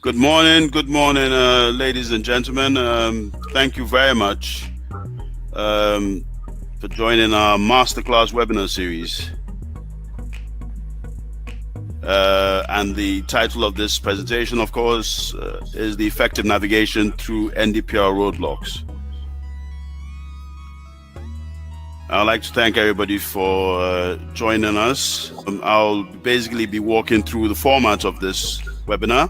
Good morning, ladies and gentlemen. Thank you very much for joining our masterclass webinar series. And the title of this presentation, of course, is the effective navigation through NDPR Roadblocks. I'd like to thank everybody for joining us. I'll basically be walking through the format of this webinar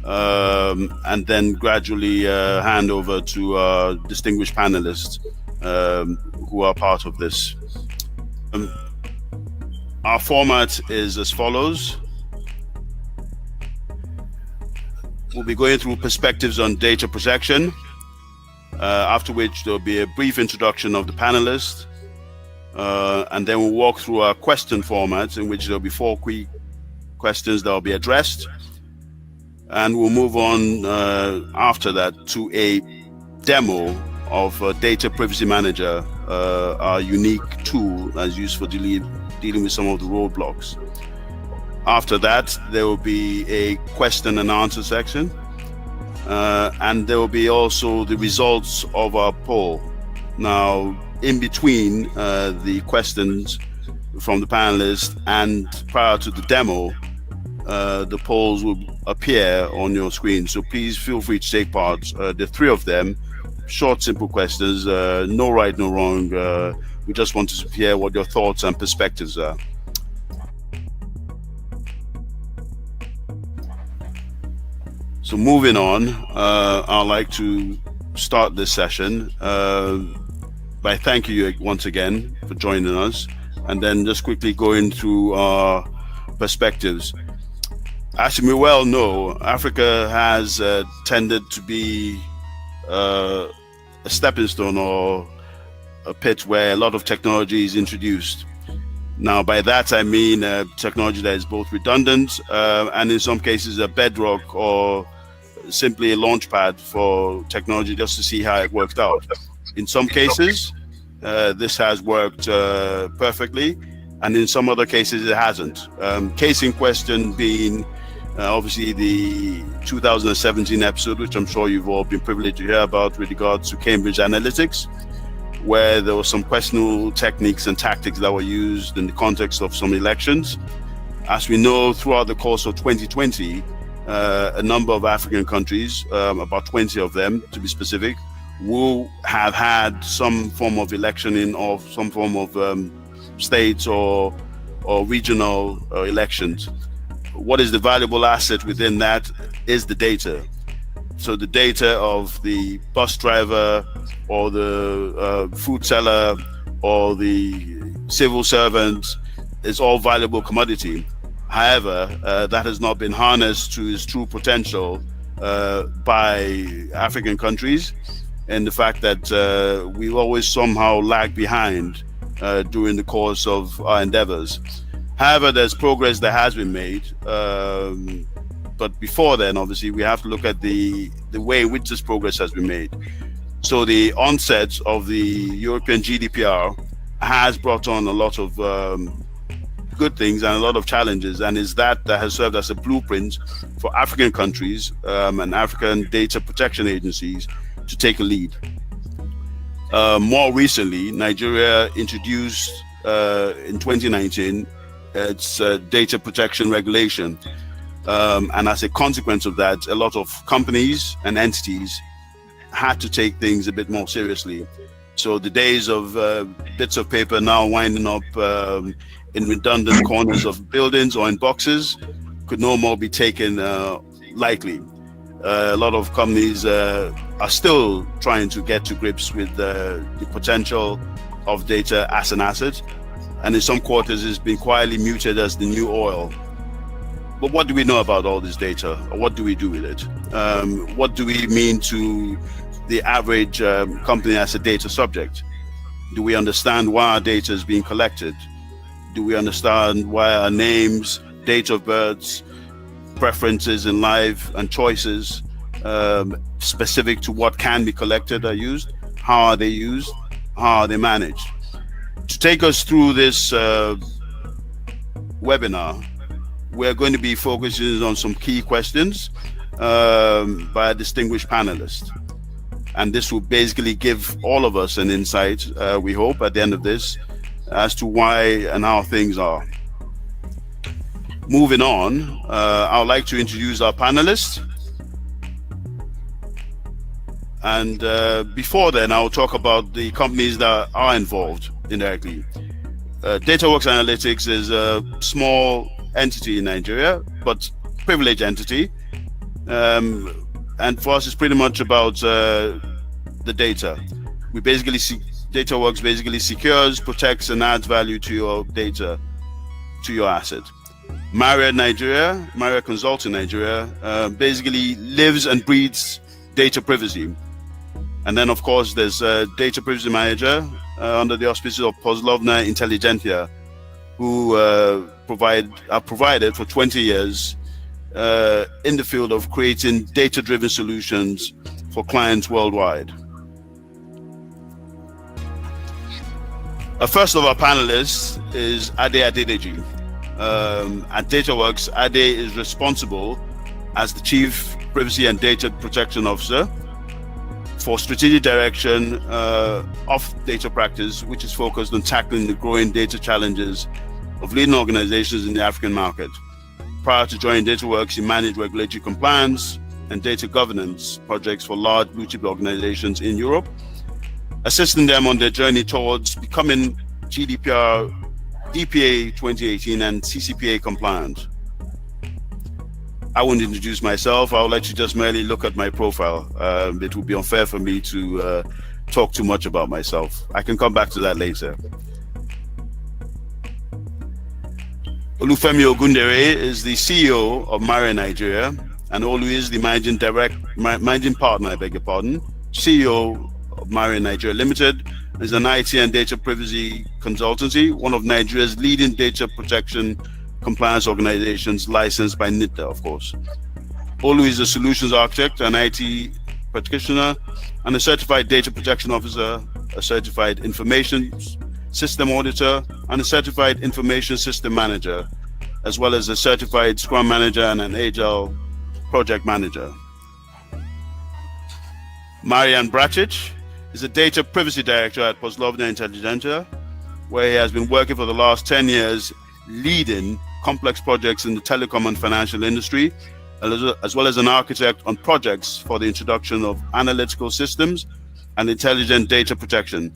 and then gradually hand over to our distinguished panelists who are part of this. Our format is as follows. We'll be going through perspectives on data protection, after which there'll be a brief introduction of the panelists, and then we'll walk through our question format in which there'll be 4 quick questions that will be addressed. And we'll move on after that to a demo of Data Privacy Manager, our unique tool that's used for dealing with some of the roadblocks. After that, there will be a question and answer section, and there will be also the results of our poll. Now, in between the questions from the panelists and prior to the demo, the polls will appear on your screen. So please feel free to take part. There are 3 of them, short, simple questions, no right, no wrong. We just want to hear what your thoughts and perspectives are. So moving on, I'd like to start this session by thanking you once again for joining us, and then just quickly going through our perspectives. As you may well know, Africa has tended to be a stepping stone or a pit where a lot of technology is introduced. Now, by that I mean technology that is both redundant and in some cases a bedrock or simply a launchpad for technology just to see how it worked out. In some cases, this has worked perfectly, and in some other cases it hasn't. Case in question being obviously the 2017 episode, which I'm sure you've all been privileged to hear about with regards to Cambridge Analytics, where there were some questionable techniques and tactics that were used in the context of some elections. As we know, throughout the course of 2020, a number of African countries, about 20 of them to be specific, will have had some form of election in or some form of states or regional elections. What is the valuable asset within that is the data. So the data of the bus driver or the food seller or the civil servant is all valuable commodity. However, that has not been harnessed to its true potential by African countries, and the fact that we always somehow lag behind during the course of our endeavors. However, there's progress that has been made, but before then, obviously, we have to look at the way in which this progress has been made. So the onset of the European GDPR has brought on a lot of good things and a lot of challenges, and is that has served as a blueprint for African countries and African data protection agencies to take a lead. More recently, Nigeria introduced in 2019 its data protection regulation, and as a consequence of that, a lot of companies and entities had to take things a bit more seriously. So the days of bits of paper now winding up in redundant corners of buildings or in boxes could no more be taken lightly. A lot of companies are still trying to get to grips with the potential of data as an asset, and in some quarters it's been quietly muted as the new oil. But what do we know about all this data, or what do we do with it? What do we mean to the average company as a data subject? Do we understand why our data is being collected? Do we understand why our names, date of births, preferences in life and choices specific to what can be collected are used? How are they used? How are they managed? To take us through this webinar, we're going to be focusing on some key questions. by a distinguished panelist. And this will basically give all of us an insight, we hope, at the end of this, as to why and how things are. Moving on, I would like to introduce our panelists. And before then, I'll talk about the companies that are involved indirectly. Dataworks Analytics is a small entity in Nigeria, but privileged entity. And for us, it's pretty much about the data. We basically see Dataworks basically secures, protects, and adds value to your data, to your asset. Marriott Consulting Nigeria, basically lives and breathes data privacy. And then, of course, there's a data privacy manager under the auspices of Poslovna Inteligentia, who provided for 20 years in the field of creating data-driven solutions for clients worldwide. First of our panelists is Ade Adedeji. At Dataworks, Ade is responsible as the Chief Privacy and Data Protection Officer for strategic direction of data practice, which is focused on tackling the growing data challenges of leading organizations in the African market. Prior to joining Dataworks, he managed regulatory compliance and data governance projects for large blue-chip organizations in Europe, assisting them on their journey towards becoming GDPR, EPA 2018 and CCPA compliant. I won't introduce myself. I'll let you just merely look at my profile. It would be unfair for me to talk too much about myself. I can come back to that later. Olufemi Ogundere is the CEO of Marriott Nigeria, and Olu is the managing partner, CEO of Marriott Nigeria Limited, is an IT and data privacy consultancy, one of Nigeria's leading data protection compliance organizations licensed by NITA, of course. Olu is a solutions architect, an IT practitioner, and a certified data protection officer, a certified information system auditor, and a certified information system manager, as well as a certified Scrum manager and an Agile project manager. Marian Bracic is a data privacy director at Poslovna Inteligentia, where he has been working for the last 10 years leading complex projects in the telecom and financial industry, as well as an architect on projects for the introduction of analytical systems and intelligent data protection.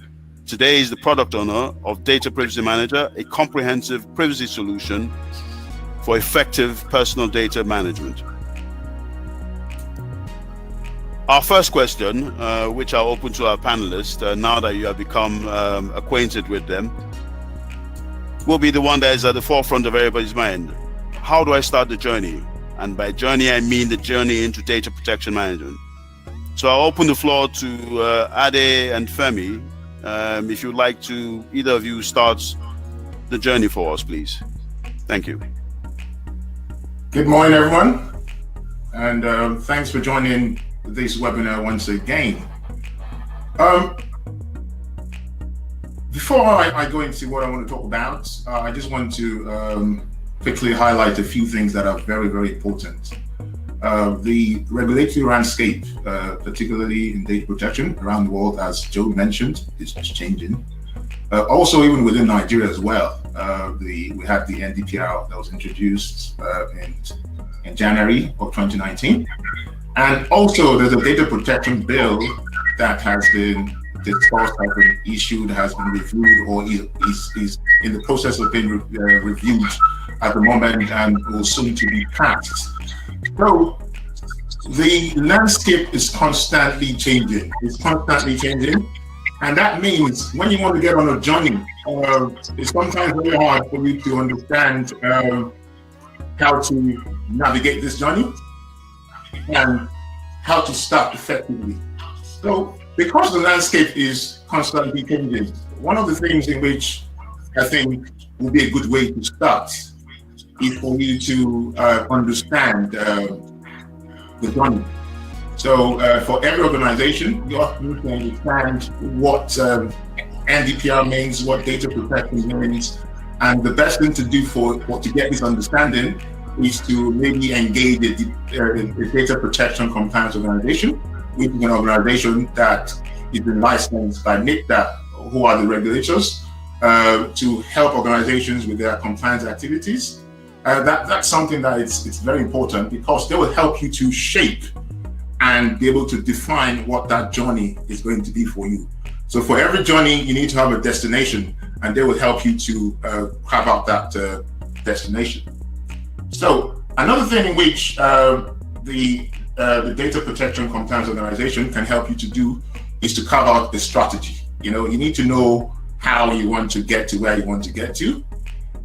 Today, he's the product owner of Data Privacy Manager, a comprehensive privacy solution for effective personal data management. Our first question, which I'll open to our panelists, now that you have become acquainted with them, will be the one that is at the forefront of everybody's mind. How do I start the journey? And by journey, I mean the journey into data protection management. So I'll open the floor to Ade and Femi. If you'd like to, either of you start the journey for us, please. Thank you. Good morning, everyone. And thanks for joining this webinar once again. Before I go into what I want to talk about, I just want to quickly highlight a few things that are very, very important. The regulatory landscape, particularly in data protection around the world, as Joe mentioned, is changing. Also, even within Nigeria as well, we had the NDPR that was introduced in January of 2019. And also, there's a data protection bill that has been discussed, has been issued, has been reviewed, or is in the process of being reviewed at the moment and will soon to be passed. So the landscape is constantly changing. It's constantly changing. And that means when you want to get on a journey, it's sometimes very hard for you to understand how to navigate this journey and how to start effectively. So because the landscape is constantly changing, one of the things in which I think will be a good way to start is for you to understand the journey. So for every organization, you have to understand what NDPR means, what data protection means, and the best thing to do to get this understanding is to maybe engage a data protection compliance organization, which is an organization that is been licensed by NDPR, who are the regulators, to help organizations with their compliance activities. That's something that it's very important, because they will help you to shape and be able to define what that journey is going to be for you. So for every journey, you need to have a destination, and they will help you to carve out that destination. So another thing in which the data protection compliance organization can help you to do is to carve out a strategy. You know, you need to know how you want to get to where you want to get to,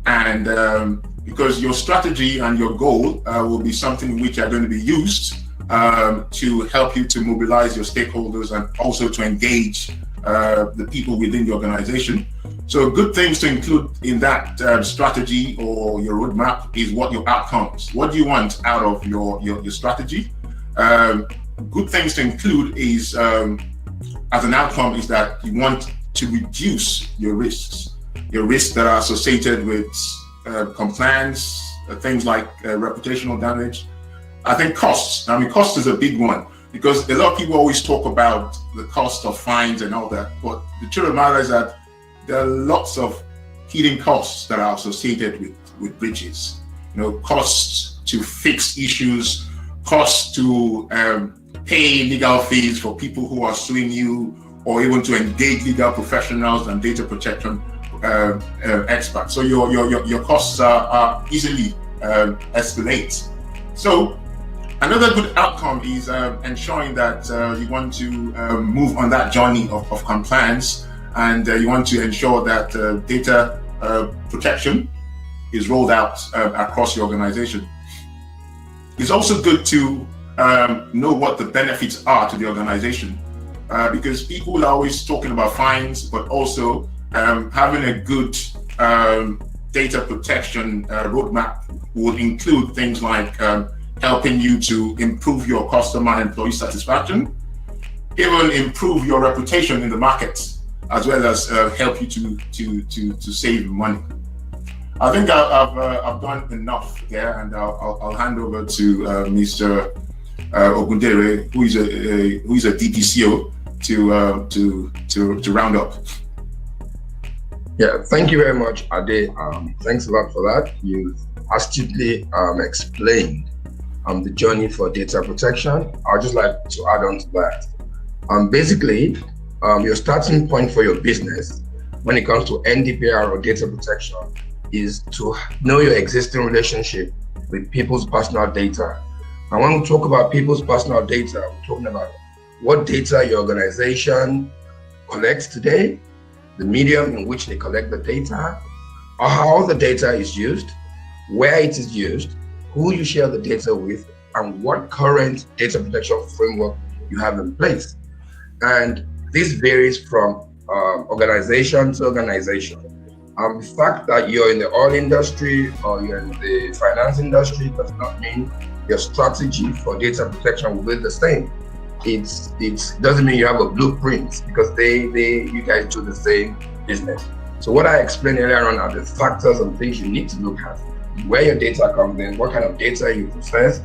and because your strategy and your goal will be something which are going to be used to help you to mobilize your stakeholders and also to engage the people within the organization. So good things to include in that strategy or your roadmap is what your outcomes. What do you want out of your strategy? Good things to include is, as an outcome, is that you want to reduce your risks that are associated with compliance, things like reputational damage. I think costs. I mean, cost is a big one, because a lot of people always talk about the cost of fines and all that, but the truth of the matter is that there are lots of hidden costs that are associated with breaches. You know, costs to fix issues, costs to pay legal fees for people who are suing you, or even to engage legal professionals and data protection experts. So your costs are easily escalate. So another good outcome is ensuring that you want to move on that journey of compliance, and you want to ensure that data protection is rolled out across your organization. It's also good to know what the benefits are to the organization, because people are always talking about fines, but also having a good data protection roadmap would include things like helping you to improve your customer and employee satisfaction, even improve your reputation in the market, as well as help you to save money. I think I've done enough there, and I'll hand over to Mr. Ogundere, who is a DPCO, to round up. Yeah, thank you very much, Ade. Thanks a lot for that. You've astutely explained the journey for data protection. I'd just like to add on to that. Basically, your starting point for your business when it comes to NDPR or data protection is to know your existing relationship with people's personal data. And when we talk about people's personal data, we're talking about what data your organization collects today, the medium in which they collect the data, or how the data is used, where it is used, who you share the data with, and what current data protection framework you have in place. And this varies from organization to organization. The fact that you're in the oil industry or you're in the finance industry does not mean your strategy for data protection will be the same. It doesn't mean you have a blueprint, because you guys do the same business. So what I explained earlier on are the factors and things you need to look at: where your data comes in, what kind of data you process,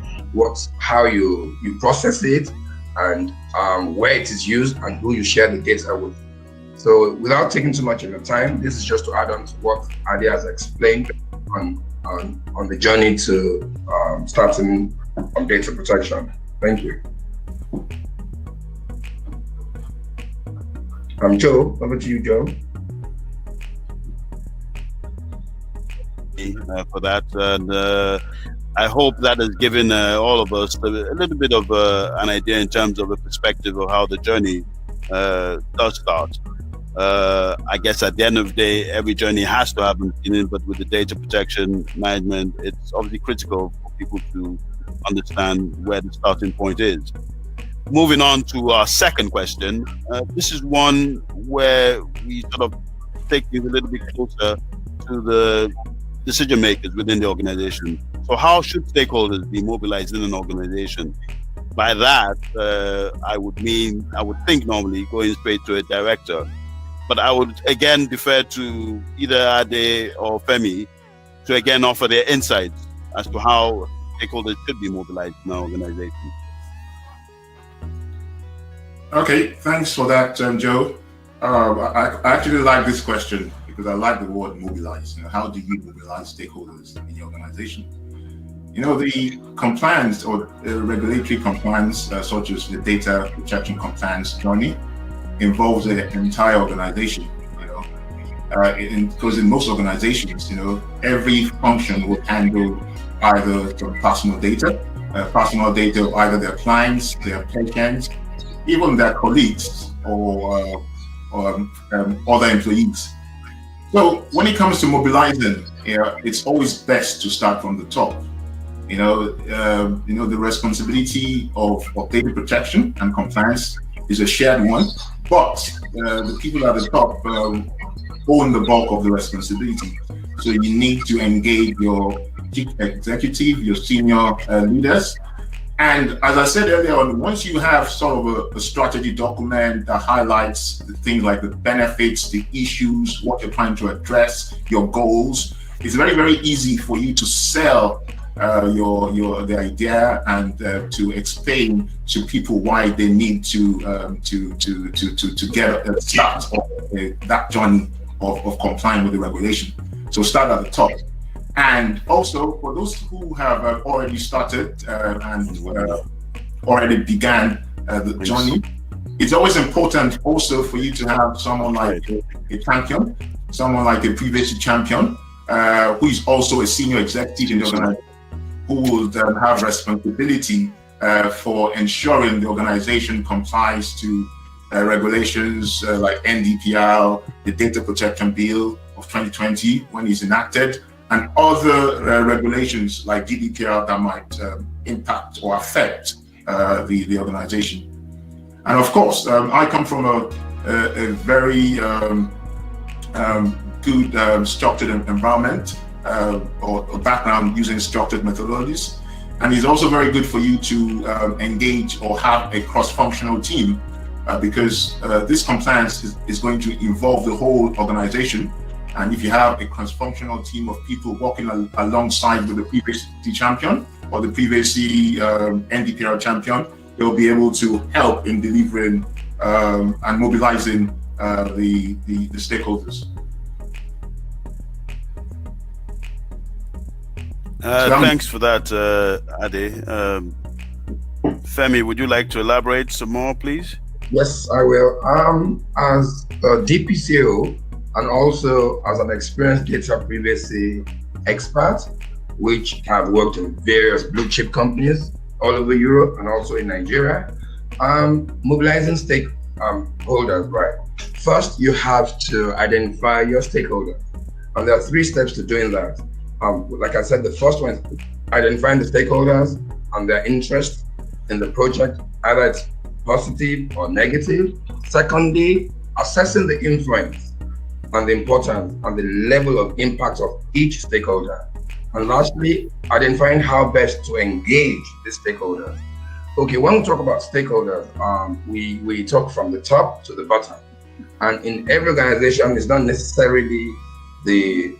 how you process it, and where it is used, and who you share the data with. So without taking too much of your time, this is just to add on to what Ade has explained on the journey to starting on data protection. Thank you. Joe, over to you, Joe. For that, and I hope that has given all of us a little bit of an idea in terms of a perspective of how the journey does start. I guess at the end of the day, every journey has to have a beginning, but with the data protection management, it's obviously critical for people to understand where the starting point is. Moving on to our second question, this is one where we sort of take you a little bit closer to the decision makers within the organization. So how should stakeholders be mobilized in an organization? By that, I would think normally going straight to a director, but I would again defer to either Ade or Femi to again offer their insights as to how stakeholders should be mobilized in our organization. Okay, thanks for that, Joe. I actually like this question because I like the word mobilize. How do you mobilize stakeholders in your organization? The compliance or regulatory compliance, such as the data protection compliance journey, involves the entire organization. Because in most organizations, every function will handle either some personal data of either their clients, their patients, even their colleagues or other employees. So when it comes to mobilizing, it's always best to start from the top. The responsibility of data protection and compliance is a shared one, but the people at the top own the bulk of the responsibility. So you need to engage your chief executive, your senior leaders. And as I said earlier on, once you have sort of a strategy document that highlights the things like the benefits, the issues, what you're trying to address, your goals, it's very, very easy for you to sell the idea and to explain to people why they need to get a start of that journey of complying with the regulation. So start at the top. And also for those who have already started and already began the journey, it's always important also for you to have someone like a champion, someone like a previous champion, who is also a senior executive in the organization, who will have responsibility for ensuring the organization complies to regulations like NDPR, the Data Protection Bill of 2020 when it's enacted, and other regulations like GDPR that might impact or affect the organization. And of course, I come from a very good structured environment or background using structured methodologies. And it's also very good for you to engage or have a cross-functional team because this compliance is going to involve the whole organization. And if you have a cross-functional team of people working alongside with the previous champion or the previous NDPR champion, they'll be able to help in delivering and mobilizing the stakeholders. Thanks for that, Ade. Femi, would you like to elaborate some more, please? Yes, I will. As a DPCO and also as an experienced data privacy expert, which have worked in various blue chip companies all over Europe and also in Nigeria, mobilizing stakeholders, right? First, you have to identify your stakeholder. And there are 3 steps to doing that. Like I said, the first one is identifying the stakeholders and their interest in the project, either it's positive or negative. Secondly, assessing the influence and the importance and the level of impact of each stakeholder. And lastly, identifying how best to engage the stakeholders. Okay, when we talk about stakeholders, we talk from the top to the bottom. And in every organization, it's not necessarily the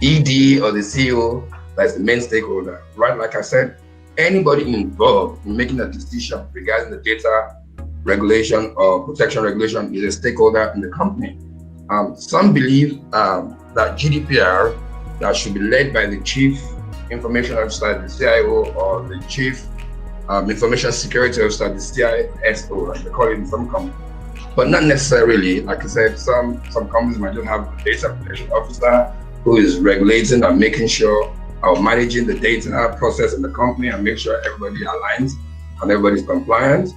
ED or the CEO that's the main stakeholder, right? Like I said, anybody involved in making a decision regarding the data regulation or protection regulation is a stakeholder in the company. Some believe that GDPR that should be led by the Chief Information Officer, the CIO, or the Chief Information Security Officer, the CISO, as they call it in some companies. But not necessarily. Like I said, some companies might just have a data protection officer who is regulating and making sure or managing the data process in the company and make sure everybody aligns and everybody's compliant.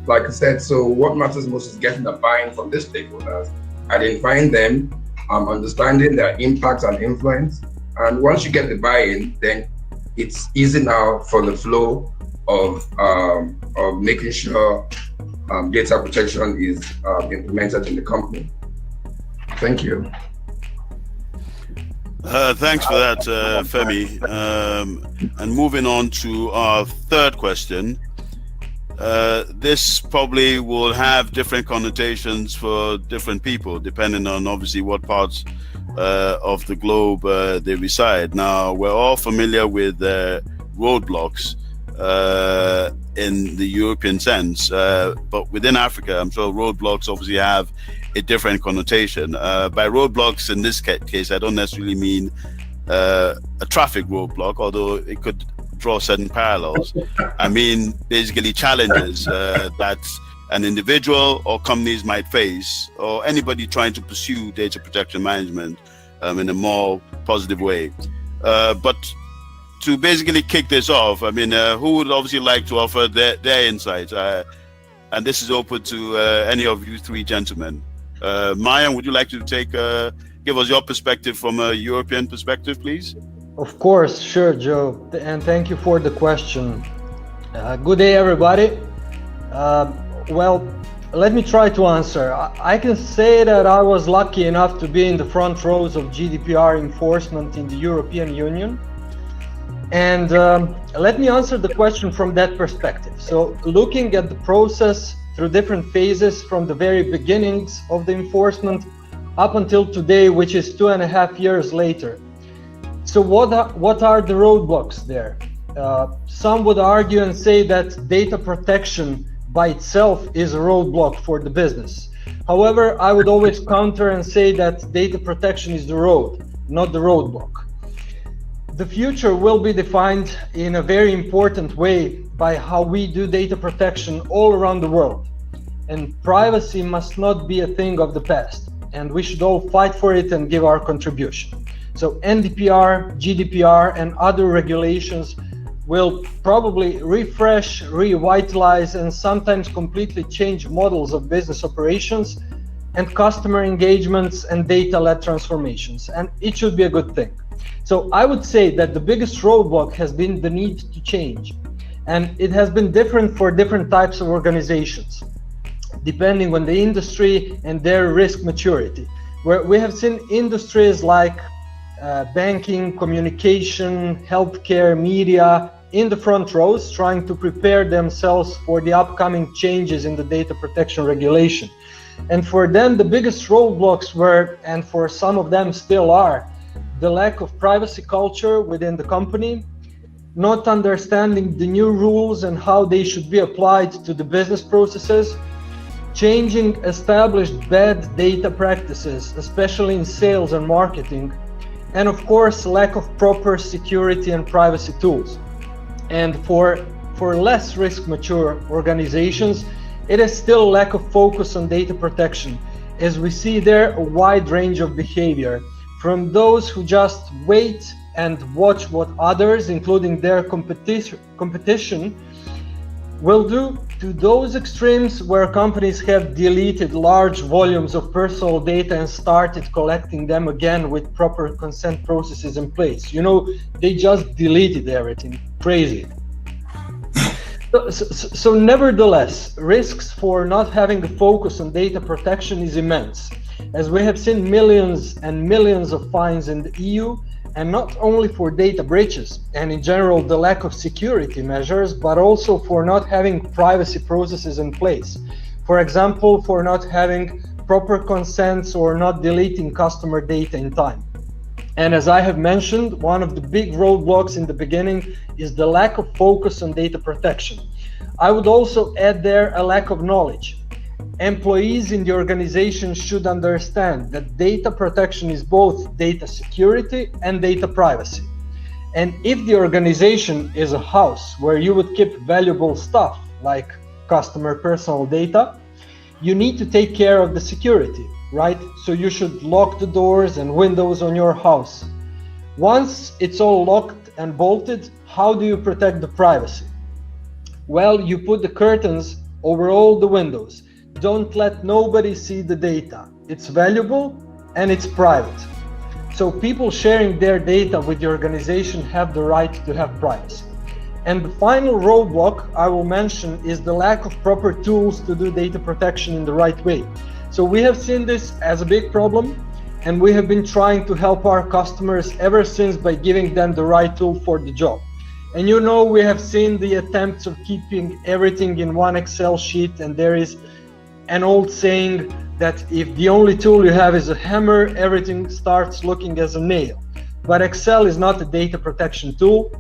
Like I said, so what matters most is getting the buy-in from the stakeholders, identifying them, understanding their impact and influence. And once you get the buy-in, then it's easy now for the flow of making sure data protection is implemented in the company. Thank you. Thanks for that, Femi. And moving on to our third question. This probably will have different connotations for different people, depending on obviously what parts of the globe they reside. Now, we're all familiar with roadblocks in the European sense, but within Africa, I'm sure roadblocks obviously have a different connotation. By roadblocks in this case, I don't necessarily mean a traffic roadblock, although it could draw certain parallels. I mean basically challenges that an individual or companies might face, or anybody trying to pursue data protection management in a more positive way. But to basically kick this off, I mean, who would obviously like to offer their insights? And this is open to any of you three gentlemen. Mayan, would you like to give us your perspective from a European perspective, please? Of course, sure, Joe. And thank you for the question. Good day, everybody. Well, let me try to answer. I can say that I was lucky enough to be in the front rows of GDPR enforcement in the European Union. And let me answer the question from that perspective. So looking at the process through different phases from the very beginnings of the enforcement up until today, which is 2.5 years later. So what are the roadblocks there? Some would argue and say that data protection by itself is a roadblock for the business. However, I would always counter and say that data protection is the road, not the roadblock. The future will be defined in a very important way by how we do data protection all around the world. And privacy must not be a thing of the past, and we should all fight for it and give our contribution. So NDPR, GDPR, and other regulations will probably refresh, revitalize, and sometimes completely change models of business operations and customer engagements and data-led transformations, and it should be a good thing. So I would say that the biggest roadblock has been the need to change, and it has been different for different types of organizations, depending on the industry and their risk maturity. Where we have seen industries like banking, communication, healthcare, media in the front rows trying to prepare themselves for the upcoming changes in the data protection regulation. And for them, the biggest roadblocks were, and for some of them still are, the lack of privacy culture within the company, not understanding the new rules and how they should be applied to the business processes, changing established bad data practices, especially in sales and marketing, and of course, lack of proper security and privacy tools. And for less risk mature organizations, it is still lack of focus on data protection, as we see there a wide range of behavior, from those who just wait and watch what others, including their competition, will do, to those extremes where companies have deleted large volumes of personal data and started collecting them again with proper consent processes in place. You know, they just deleted everything. Crazy. So nevertheless, risks for not having a focus on data protection is immense, as we have seen millions and millions of fines in the EU, and not only for data breaches and in general the lack of security measures, but also for not having privacy processes in place. For example, for not having proper consents or not deleting customer data in time. And as I have mentioned, one of the big roadblocks in the beginning is the lack of focus on data protection. I would also add there a lack of knowledge. Employees in the organization should understand that data protection is both data security and data privacy. And if the organization is a house where you would keep valuable stuff like customer personal data, you need to take care of the security, right? So you should lock the doors and windows on your house. Once it's all locked and bolted, how do you protect the privacy? Well, you put the curtains over all the windows. Don't let nobody see the data. It's valuable and it's private. So people sharing their data with the organization have the right to have privacy. And the final roadblock I will mention is the lack of proper tools to do data protection in the right way. So we have seen this as a big problem, and we have been trying to help our customers ever since by giving them the right tool for the job. And you know, we have seen the attempts of keeping everything in one Excel sheet, and there is an old saying that if the only tool you have is a hammer, everything starts looking as a nail. But Excel is not a data protection tool,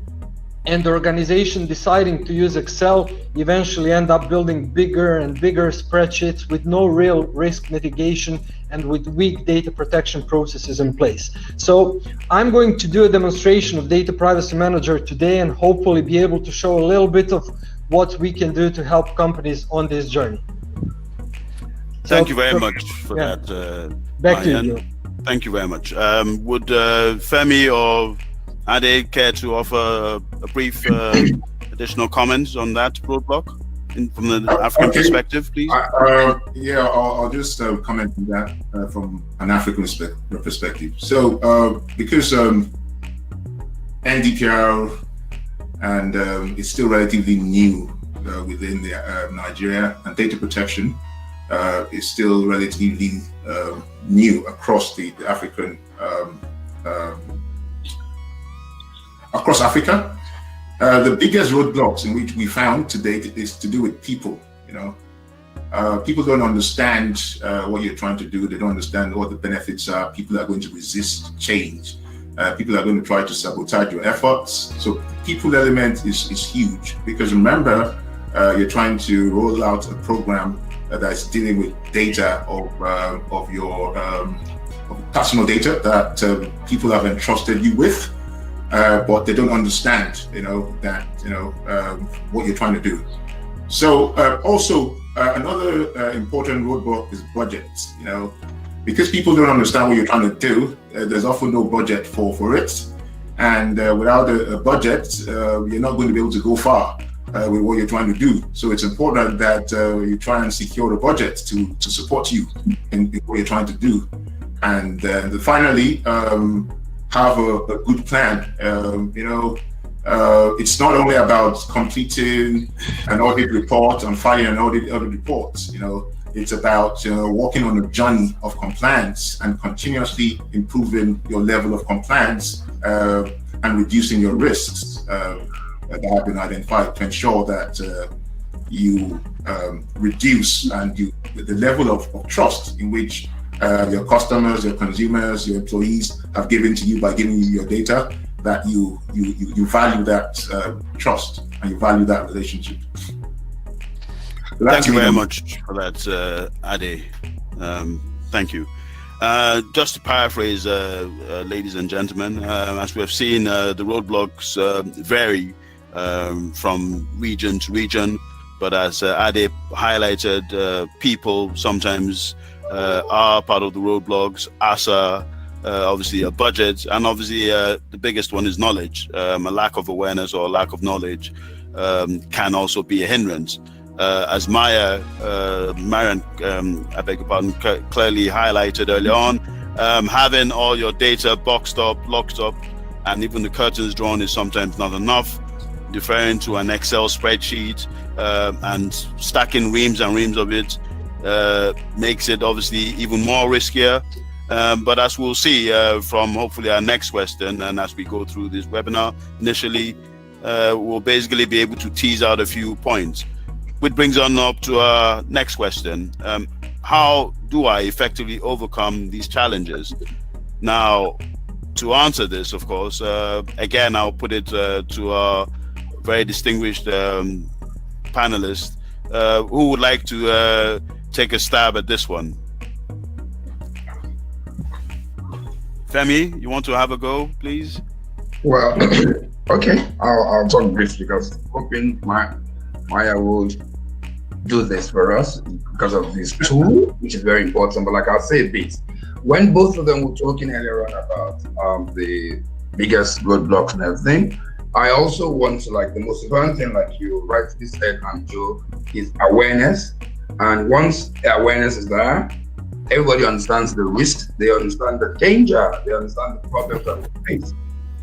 and the organization deciding to use Excel eventually end up building bigger and bigger spreadsheets with no real risk mitigation and with weak data protection processes in place. So I'm going to do a demonstration of Data Privacy Manager today and hopefully be able to show a little bit of what we can do to help companies on this journey. Thank you very much for that, Back to you. Thank you very much. Would Femi or Ade care to offer a brief additional comments on that roadblock from the African perspective, please? Yeah, I'll just comment on that from an African perspective. So, because NDPR and it's still relatively new within the Nigeria, and data protection is still relatively new across the African across Africa. The biggest roadblocks in which we found to date is to do with people. People don't understand what you're trying to do. They don't understand what the benefits are. People are going to resist change. People are going to try to sabotage your efforts. So the people element is huge, because remember, you're trying to roll out a program that's dealing with data of your personal data that people have entrusted you with. But they don't understand, what you're trying to do. So also another important roadblock is budget. Because people don't understand what you're trying to do, there's often no budget for it, and without a budget, you're not going to be able to go far with what you're trying to do. So it's important that you try and secure the budget to support you in what you're trying to do, and finally. Have a good plan. It's not only about completing an audit report and filing an audit report. It's about working on a journey of compliance and continuously improving your level of compliance and reducing your risks that have been identified to ensure that you reduce the level of trust in which your customers, your consumers, your employees have given to you by giving you your data, that you value that trust and you value that relationship. So thank you very much for that, Ade. Thank you. Just to paraphrase, ladies and gentlemen, as we have seen, the roadblocks vary from region to region, but as Ade highlighted, people sometimes are part of the roadblocks, ASA, obviously a budget, and obviously the biggest one is knowledge. A lack of awareness or a lack of knowledge can also be a hindrance. As Marian, I beg your pardon, clearly highlighted early on, having all your data boxed up, locked up, and even the curtains drawn is sometimes not enough. Deferring to an Excel spreadsheet and stacking reams and reams of it makes it obviously even more riskier. But as we'll see from hopefully our next question, and as we go through this webinar, initially we'll basically be able to tease out a few points, which brings on up to our next question. How do I effectively overcome these challenges? Now, to answer this, of course, again, I'll put it to our very distinguished panelists. Who would like to take a stab at this one? Femi, you want to have a go, please? Well, okay, I'll talk briefly, because hoping Maya would do this for us because of this tool, which is very important. But like I'll say a bit, when both of them were talking earlier on about the biggest roadblocks and everything, I also want to, the most important thing, like you rightly said, Joe, is awareness. And once the awareness is there, everybody understands the risks, they understand the danger, they understand the problems that we face.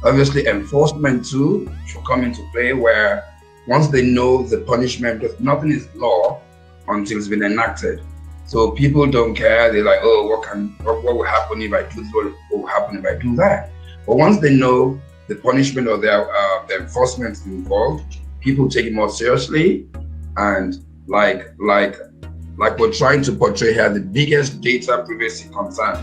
Obviously, enforcement too should come into play, where once they know the punishment, because nothing is law until it's been enacted. So people don't care. They're like, oh, what will happen if I do this? What will happen if I do that? But once they know the punishment or the enforcement is involved, people take it more seriously. And like like we're trying to portray here, the biggest data privacy concern,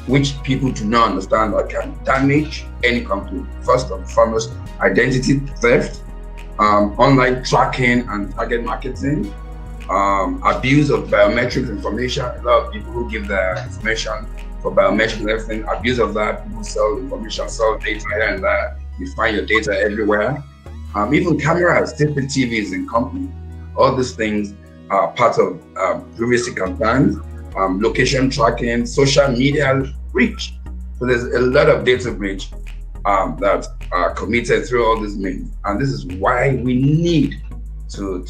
which people do not understand that can damage any company. First and foremost, identity theft, online tracking and target marketing, abuse of biometric information. A lot of people who give their information for biometric and everything, abuse of that. People sell information, sell data here and there. You find your data everywhere. Even cameras, CCTVs in company. All these things are part of privacy concerns. Location tracking, social media reach. So there's a lot of data breach that are committed through all these means. And this is why we need to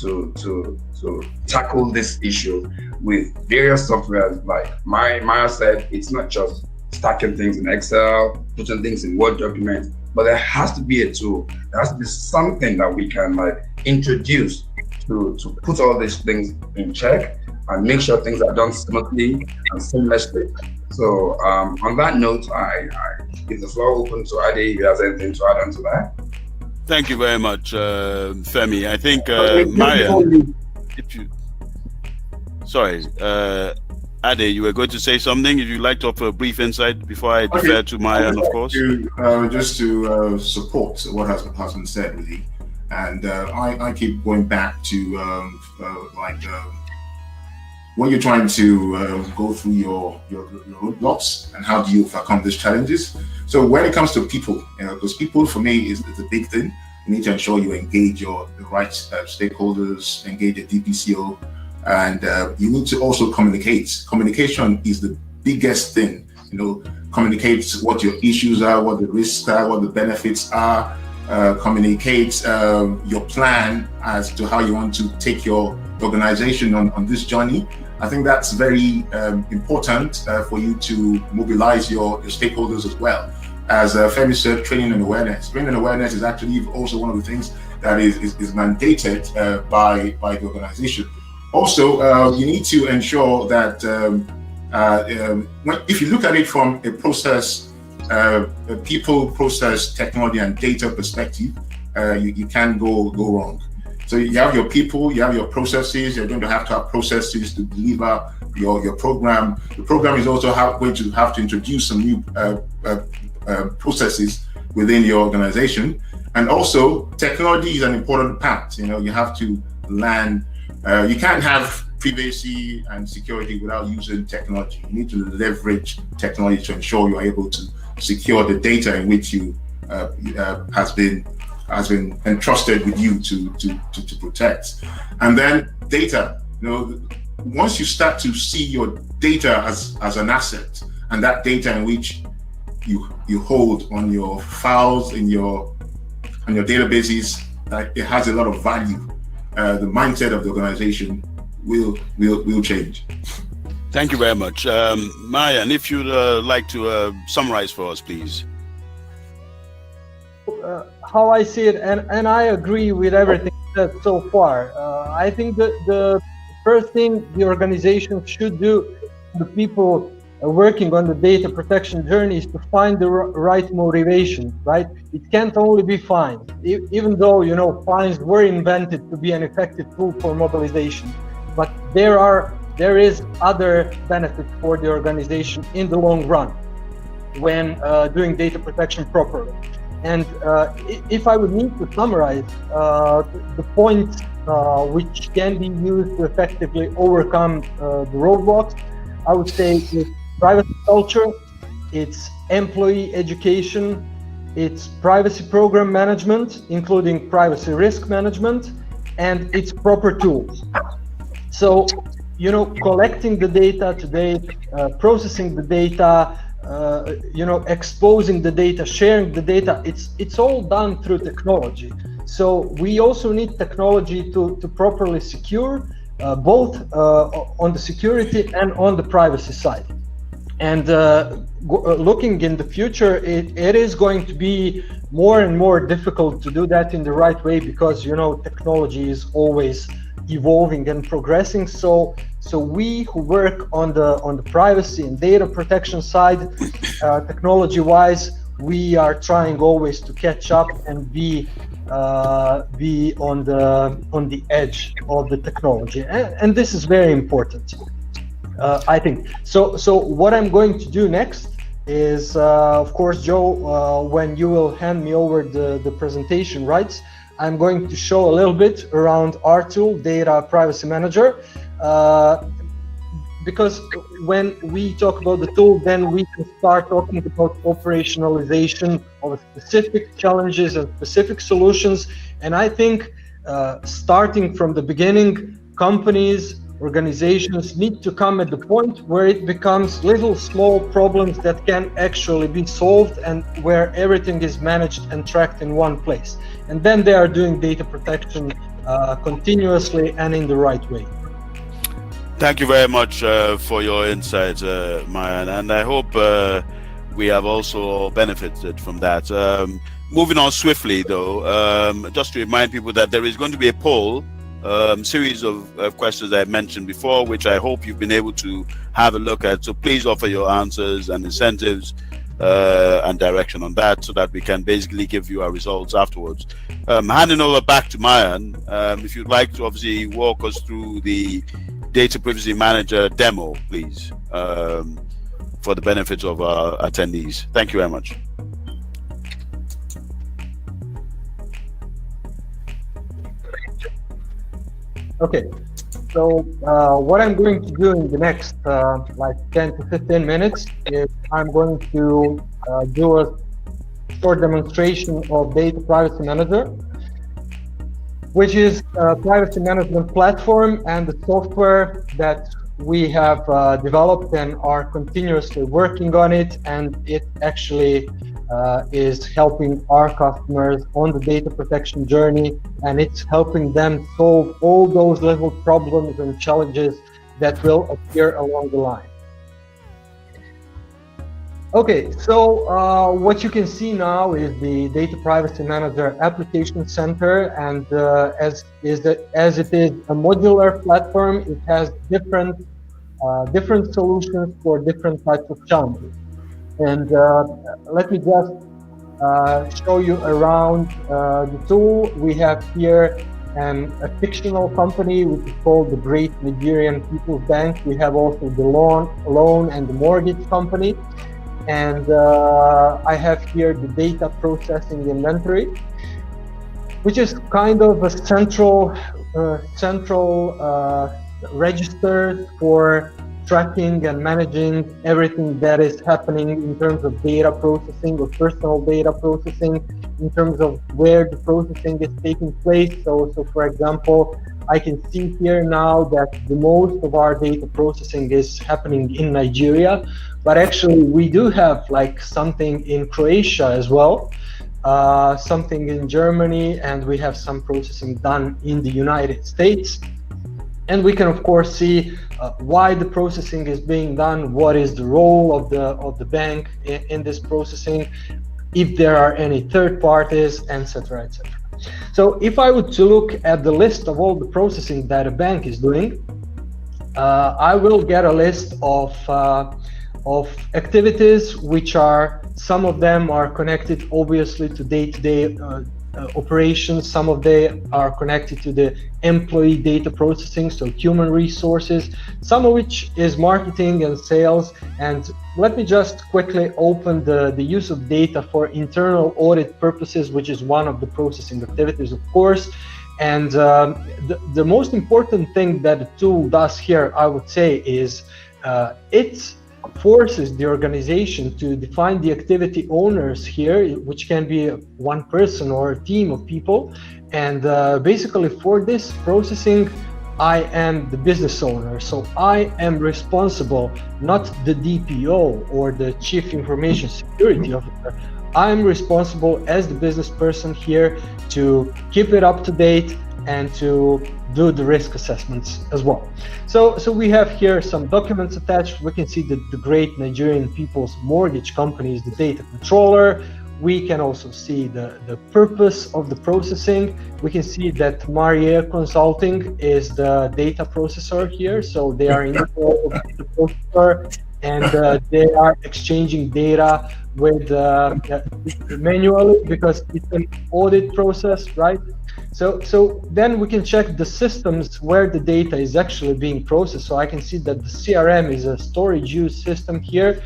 tackle this issue with various softwares. Like Maya said, it's not just stacking things in Excel, putting things in Word documents, but there has to be a tool. There has to be something that we can like introduce to put all these things in check and make sure things are done smoothly and seamlessly. So on that note, I give the floor open to Ade if he has anything to add on to that. Thank you very much, Femi. I think Maya, sorry, Ade, you were going to say something. If you'd like to offer a brief insight before I defer to Maya, of course. Just to support what has been said, really. And I keep going back to when you're trying to go through your roadblocks and how do you overcome these challenges. So when it comes to people, because people for me is a big thing. You need to ensure you engage the right stakeholders, engage the DPCO, and you need to also communicate. Communication is the biggest thing. Communicate what your issues are, what the risks are, what the benefits are. Communicate your plan as to how you want to take your organization on this journey. I think that's very important for you to mobilize your stakeholders as well. As Femi said, training and awareness. Training and awareness is actually also one of the things that is mandated by the organization. Also, you need to ensure that if you look at it from a process, a people, process, technology, and data perspective, you can't go wrong. So you have your people, you have your processes. You're going to have processes to deliver your program. The program is also going to have to introduce some new processes within your organization. And also, technology is an important part. You have to land. You can't have privacy and security without using technology. You need to leverage technology to ensure you're able to secure the data in which you has been entrusted with you to protect. And then data. Once you start to see your data as an asset, and that data in which you hold on your files on your databases, it has a lot of value. The mindset of the organization will change. Thank you very much, Maya. And if you'd like to summarize for us, please. How I see it, and I agree with everything said so far. I think that the first thing the organization should do, the people working on the data protection journey, is to find the right motivation, right? It can't only be fines, even though, fines were invented to be an effective tool for mobilization, but there is other benefit for the organization in the long run when doing data protection properly. And if I would need to summarize the points which can be used to effectively overcome the roadblocks, I would say it's privacy culture, it's employee education, it's privacy program management, including privacy risk management, and it's proper tools. So, collecting the data today, processing the data, exposing the data, sharing the data, it's all done through technology. So we also need technology to properly secure both on the security and on the privacy side. And looking in the future, it is going to be more and more difficult to do that in the right way because, technology is always evolving and progressing. So we who work on the privacy and data protection side, technology-wise, we are trying always to catch up and be be on the edge of the technology, and this is very important, I think. So what I'm going to do next is, of course, Joe, when you will hand me over the presentation rights, I'm going to show a little bit around our tool, Data Privacy Manager, because when we talk about the tool, then we can start talking about operationalization of specific challenges and specific solutions. And I think starting from the beginning, companies, organizations need to come at the point where it becomes little small problems that can actually be solved and where everything is managed and tracked in one place. And then they are doing data protection continuously and in the right way. Thank you very much for your insights, Mayan, and I hope we have also benefited from that. Moving on swiftly, though, just to remind people that there is going to be a poll, series of questions I mentioned before, which I hope you've been able to have a look at. So please offer your answers and incentives and direction on that, so that we can basically give you our results afterwards. Handing over back to Mayan, if you'd like to obviously walk us through the Data Privacy Manager demo, please, for the benefit of our attendees. Thank you very much. Okay, so what I'm going to do in the next like 10 to 15 minutes is I'm going to do a short demonstration of Data Privacy Manager, which is a privacy management platform and the software that we have developed and are continuously working on it, and it actually is helping our customers on the data protection journey, and it's helping them solve all those little problems and challenges that will appear along the line. Okay, so what you can see now is the Data Privacy Manager Application Center, and as it is a modular platform, it has different solutions for different types of challenges. And let me just show you around the tool. We have here a fictional company which is called the Great Nigerian People's Bank. We have also the loan and the mortgage company. And I have here the data processing inventory, which is kind of a central register for tracking and managing everything that is happening in terms of data processing or personal data processing, in terms of where the processing is taking place. So for example, I can see here now that the most of our data processing is happening in Nigeria, but actually we do have like something in Croatia as well, something in Germany, and we have some processing done in the United States. And we can of course see why the processing is being done, what is the role of the bank in this processing, if there are any third parties, etc., etc. So if I would to look at the list of all the processing that a bank is doing, I will get a list of activities, which are, some of them are connected obviously to day-to-day operations, some of them are connected to the employee data processing, so human resources, some of which is marketing and sales. And let me just quickly open the use of data for internal audit purposes, which is one of the processing activities, of course. And the most important thing that the tool does here, I would say, is it forces the organization to define the activity owners here, which can be one person or a team of people. And basically for this processing, I am the business owner. So I am responsible, not the DPO or the Chief Information Security Officer. I'm responsible as the business person here to keep it up to date and to do the risk assessments as well. So we have here some documents attached. We can see that the Great Nigerian People's Mortgage Company is the data controller. We can also see the purpose of the processing. We can see that Maria Consulting is the data processor here. So they are in the role of the processor, and they are exchanging data with manually because it's an audit process, right? So then we can check the systems where the data is actually being processed. So I can see that the CRM is a storage use system here,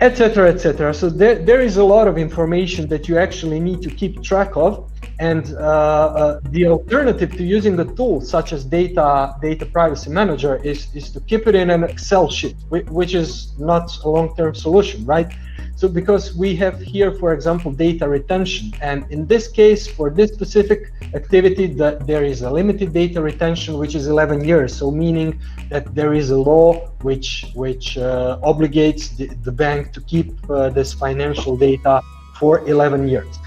etc., etc. So there is a lot of information that you actually need to keep track of. And the alternative to using a tool such as Data Privacy Manager is to keep it in an Excel sheet, which is not a long-term solution, right? So because we have here, for example, data retention, and in this case, for this specific activity, there is a limited data retention, which is 11 years. So meaning that there is a law which obligates the bank to keep this financial data for 11 years.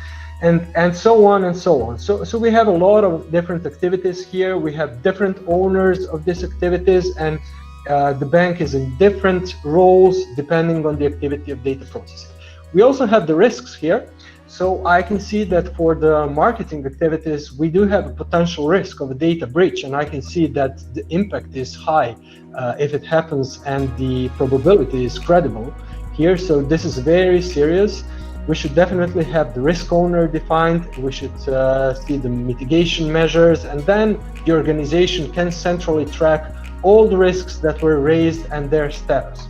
And so on and so on. So we have a lot of different activities here. We have different owners of these activities, and the bank is in different roles depending on the activity of data processing. We also have the risks here. So I can see that for the marketing activities, we do have a potential risk of a data breach, and I can see that the impact is high if it happens, and the probability is credible here. So this is very serious. We should definitely have the risk owner defined. We should see the mitigation measures, and then the organization can centrally track all the risks that were raised and their status.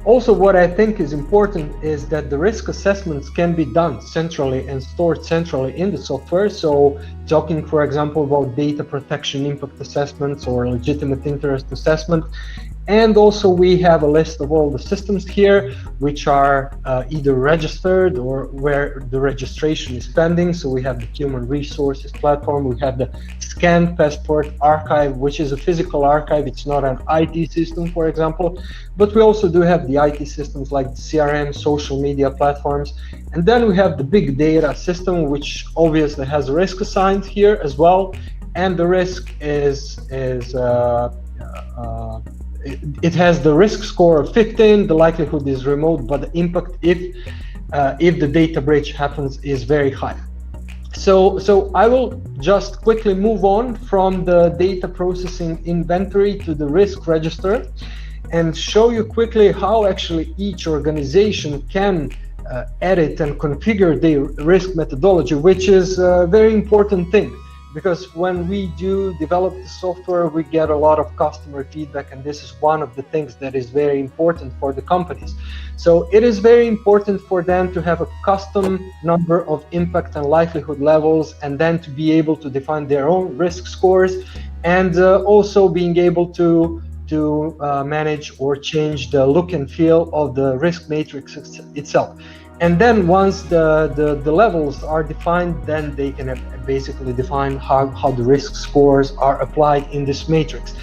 Also, what I think is important is that the risk assessments can be done centrally and stored centrally in the software. So talking, for example, about data protection impact assessments or legitimate interest assessment. And also we have a list of all the systems here, which are either registered or where the registration is pending. So we have the human resources platform, we have the scanned passport archive, which is a physical archive. It's not an IT system, for example, but we also do have the IT systems like the CRM, social media platforms. And then we have the big data system, which obviously has a risk assigned here as well. And the risk it has the risk score of 15, the likelihood is remote, but the impact if the data breach happens is very high. So I will just quickly move on from the data processing inventory to the risk register and show you quickly how actually each organization can edit and configure their risk methodology, which is a very important thing. Because when we do develop the software, we get a lot of customer feedback, and this is one of the things that is very important for the companies. So it is very important for them to have a custom number of impact and likelihood levels, and then to be able to define their own risk scores, and also being able to manage or change the look and feel of the risk matrix itself. And then once the levels are defined, then they can basically define how the risk scores are applied in this matrix.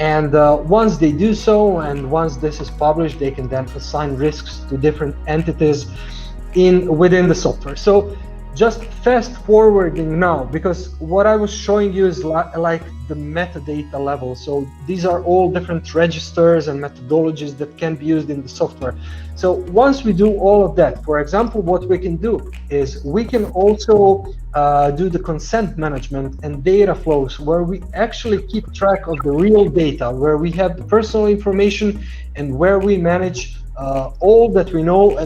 And once they do so, and once this is published, they can then assign risks to different entities within the software. So just fast forwarding now, because what I was showing you is like the metadata level. So these are all different registers and methodologies that can be used in the software. So once we do all of that, for example, what we can do is we can also do the consent management and data flows, where we actually keep track of the real data, where we have the personal information and where we manage all that we know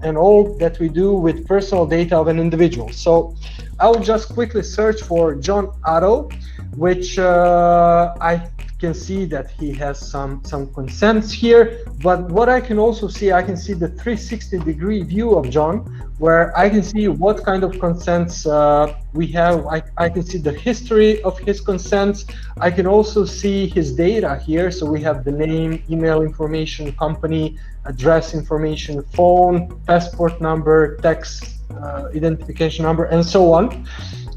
and all that we do with personal data of an individual. So I will just quickly search for John Otto, which I can see that he has some consents here. But what I can also see, I can see the 360-degree view of John, where I can see what kind of consents we have. I can see the history of his consents. I can also see his data here. So we have the name, email information, company, address information, phone, passport number, tax identification number, and so on.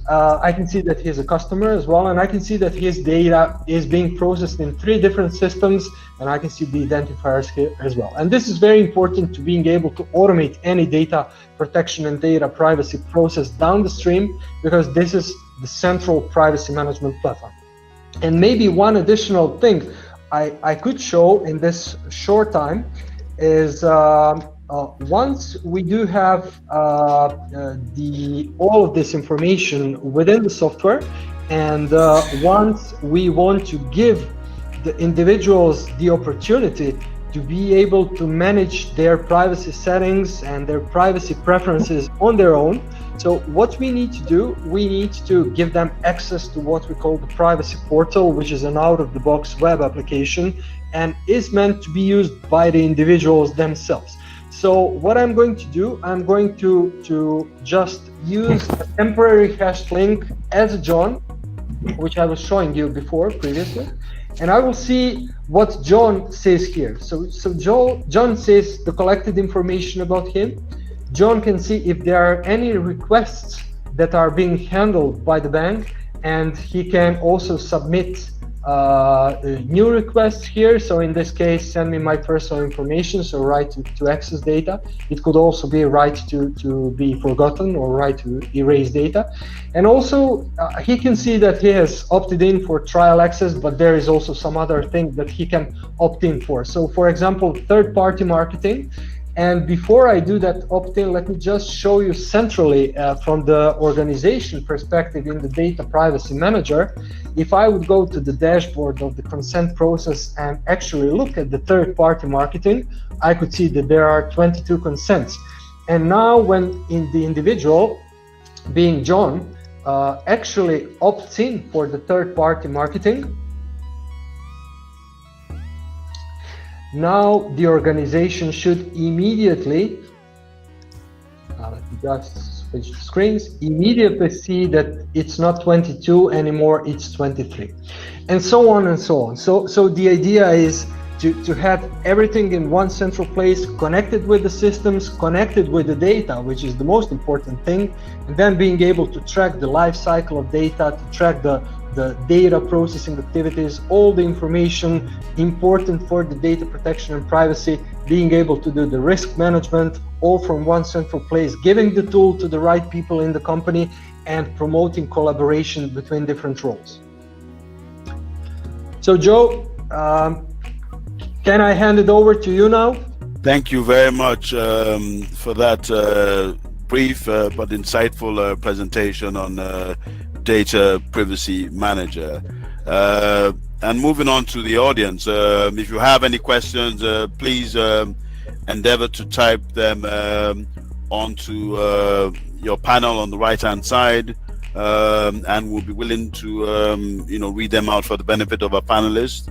I can see that he's a customer as well, and I can see that his data is being processed in 3 different systems, and I can see the identifiers here as well. And this is very important to being able to automate any data protection and data privacy process down the stream, because this is the central privacy management platform. And maybe one additional thing I could show in this short time is once we do have all of this information within the software, and once we want to give the individuals the opportunity to be able to manage their privacy settings and their privacy preferences on their own. So what we need to do, we need to give them access to what we call the privacy portal, which is an out-of-the-box web application and is meant to be used by the individuals themselves. So what I'm going to do, I'm going to just use a temporary hashed link as a John, which I was showing you before previously, and I will see what John says here. So John says the collected information about him. John can see if there are any requests that are being handled by the bank, and he can also submit new requests here. So in this case, send me my personal information, so right to access data. It could also be right to be forgotten or right to erase data. And also he can see that he has opted in for trial access, but there is also some other thing that he can opt in for. So for example, third-party marketing. And before I do that opt-in, let me just show you centrally from the organization perspective in the Data Privacy Manager. If I would go to the dashboard of the consent process and actually look at the third-party marketing, I could see that there are 22 consents. And now when the individual, being John, actually opts in for the third-party marketing, now the organization should immediately, let me just switch screens, immediately see that it's not 22 anymore, it's 23, and so on and so on. So the idea is to have everything in one central place, connected with the systems, connected with the data, which is the most important thing, and then being able to track the life cycle of data, to track the data processing activities, all the information important for the data protection and privacy, being able to do the risk management, all from one central place, giving the tool to the right people in the company, and promoting collaboration between different roles. So Joe, can I hand it over to you now? Thank you very much for that brief but insightful presentation on Data Privacy Manager. And moving on to the audience, if you have any questions, please endeavor to type them onto your panel on the right-hand side, and we'll be willing to read them out for the benefit of our panelists.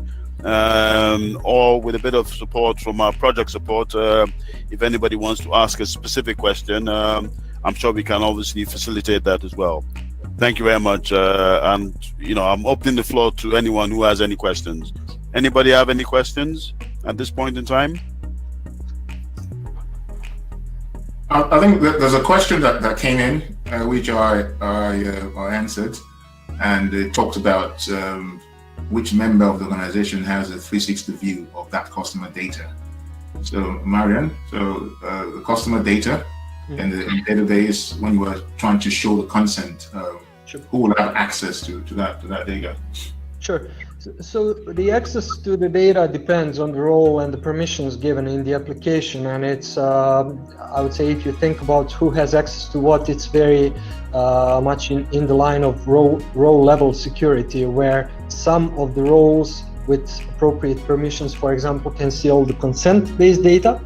Or with a bit of support from our project support, if anybody wants to ask a specific question, I'm sure we can obviously facilitate that as well. Thank you very much, and I'm opening the floor to anyone who has any questions. Anybody have any questions at this point in time? I think that there's a question that came in, which I answered, and it talked about which member of the organization has a 360 view of that customer data. So Marian, the customer data in the database, when you were trying to show the consent, Sure. Who will have access to that data? Sure. So the access to the data depends on the role and the permissions given in the application, and it's I would say, if you think about who has access to what, it's very much in the line of role level security, where some of the roles with appropriate permissions, for example, can see all the consent-based data,